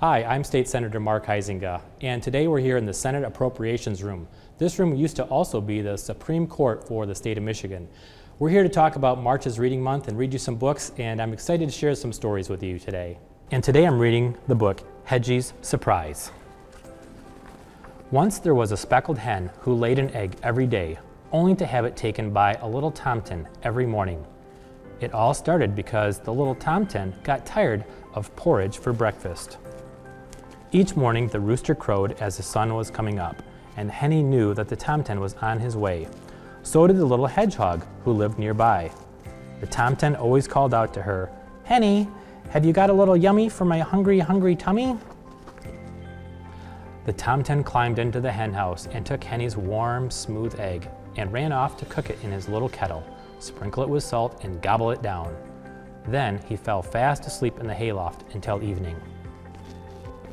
Hi, I'm State Senator Mark Huizenga, and today we're here in the Senate Appropriations Room. This room used to also be the Supreme Court for the state of Michigan. We're here to talk about March is Reading Month and read you some books, and I'm excited to share some stories with you today. And today I'm reading the book Hedgies Surprise. Once there was a speckled hen who laid an egg every day, only to have it taken by a little tomten every morning. It all started because the little tomten got tired of porridge for breakfast. Each morning the rooster crowed as the sun was coming up, and Henny knew that the tomten was on his way. So did the little hedgehog who lived nearby. The tomten always called out to her, "Henny, have you got a little yummy for my hungry, hungry tummy?" The tomten climbed into the hen house and took Henny's warm, smooth egg and ran off to cook it in his little kettle, sprinkle it with salt and gobble it down. Then he fell fast asleep in the hayloft until evening.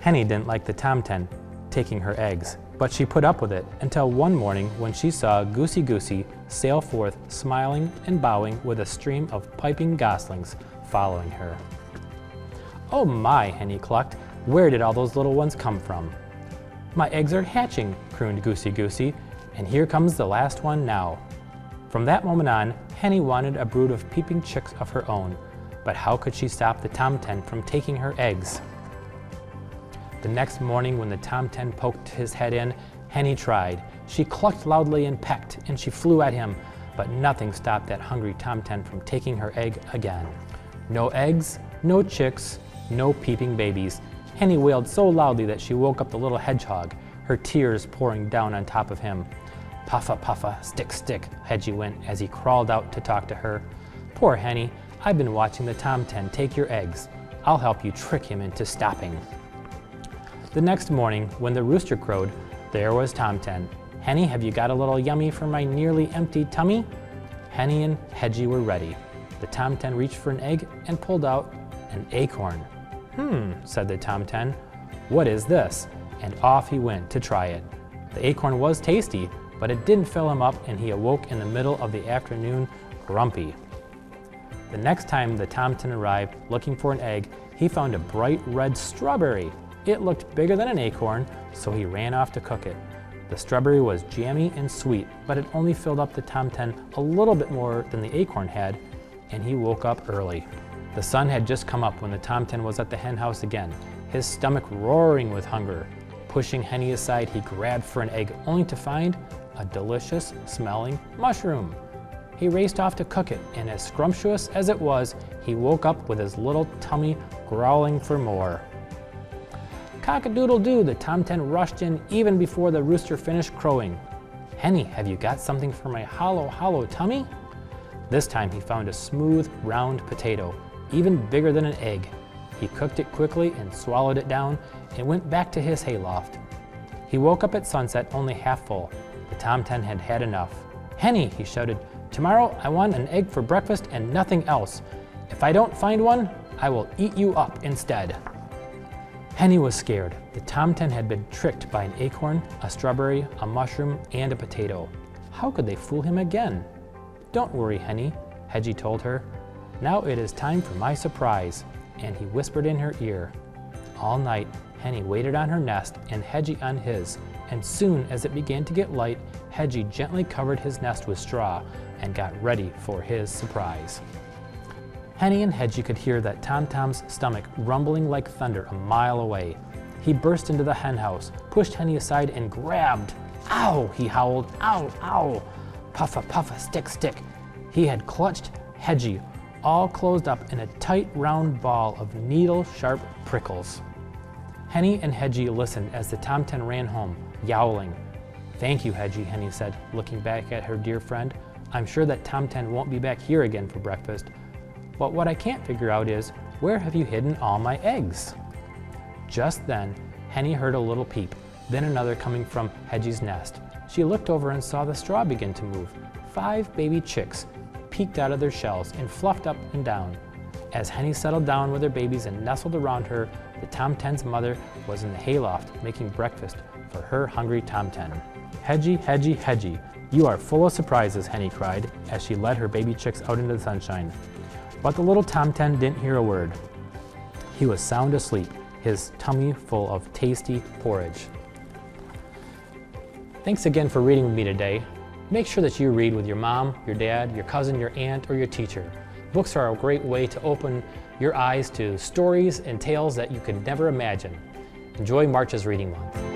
Henny didn't like the tomten taking her eggs, but she put up with it until one morning when she saw Goosey sail forth smiling and bowing with a stream of piping goslings following her. "Oh my," Henny clucked, "where did all those little ones come from?" "My eggs are hatching," crooned Goosey, "and here comes the last one now." From that moment on, Henny wanted a brood of peeping chicks of her own, but how could she stop the tomten from taking her eggs? The next morning when the tomten poked his head in, Henny tried. She clucked loudly and pecked, and she flew at him, but nothing stopped that hungry tomten from taking her egg again. No eggs, no chicks, no peeping babies. Henny wailed so loudly that she woke up the little hedgehog, her tears pouring down on top of him. "Puffa, puffa, stick, stick," Hedgie went as he crawled out to talk to her. "Poor Henny, I've been watching the tomten take your eggs. I'll help you trick him into stopping." The next morning, when the rooster crowed, there was Tomten. "Henny, have you got a little yummy for my nearly empty tummy?" Henny and Hedgie were ready. The tomten reached for an egg and pulled out an acorn. Said the tomten. "What is this?" And off he went to try it. The acorn was tasty, but it didn't fill him up, and he awoke in the middle of the afternoon grumpy. The next time the tomten arrived looking for an egg, he found a bright red strawberry. It looked bigger than an acorn, so he ran off to cook it. The strawberry was jammy and sweet, but it only filled up the tomten a little bit more than the acorn had, and he woke up early. The sun had just come up when the tomten was at the hen house again, his stomach roaring with hunger. Pushing Henny aside, he grabbed for an egg only to find a delicious smelling mushroom. He raced off to cook it, and as scrumptious as it was, he woke up with his little tummy growling for more. "Cock-a-doodle-doo," the tomten rushed in even before the rooster finished crowing. "Henny, have you got something for my hollow, hollow tummy?" This time he found a smooth, round potato, even bigger than an egg. He cooked it quickly and swallowed it down and went back to his hayloft. He woke up at sunset only half full. The tomten had had enough. "Henny," he shouted, "tomorrow I want an egg for breakfast and nothing else. If I don't find one, I will eat you up instead." Henny was scared. The tomten had been tricked by an acorn, a strawberry, a mushroom, and a potato. How could they fool him again? "Don't worry, Henny," Hedgie told her. "Now it is time for my surprise," and he whispered in her ear. All night, Henny waited on her nest and Hedgie on his, and soon as it began to get light, Hedgie gently covered his nest with straw and got ready for his surprise. Henny and Hedgie could hear that Tom-Tom's stomach rumbling like thunder a mile away. He burst into the hen house, pushed Henny aside, and grabbed. "Ow!" he howled. "Ow! Ow! Puffa! Puffa! Stick! Stick!" He had clutched Hedgie, all closed up in a tight round ball of needle-sharp prickles. Henny and Hedgie listened as the tomten ran home, yowling. "Thank you, Hedgie," Henny said, looking back at her dear friend. "I'm sure that tomten won't be back here again for breakfast. But what I can't figure out is, where have you hidden all my eggs?" Just then, Henny heard a little peep, then another coming from Hedgie's nest. She looked over and saw the straw begin to move. 5 baby chicks peeked out of their shells and fluffed up and down. As Henny settled down with her babies and nestled around her, the tomten's mother was in the hayloft making breakfast for her hungry tomten. "Hedgie, Hedgie, Hedgie, you are full of surprises," Henny cried as she led her baby chicks out into the sunshine. But the little tomten didn't hear a word. He was sound asleep, his tummy full of tasty porridge. Thanks again for reading with me today. Make sure that you read with your mom, your dad, your cousin, your aunt, or your teacher. Books are a great way to open your eyes to stories and tales that you could never imagine. Enjoy March's Reading Month.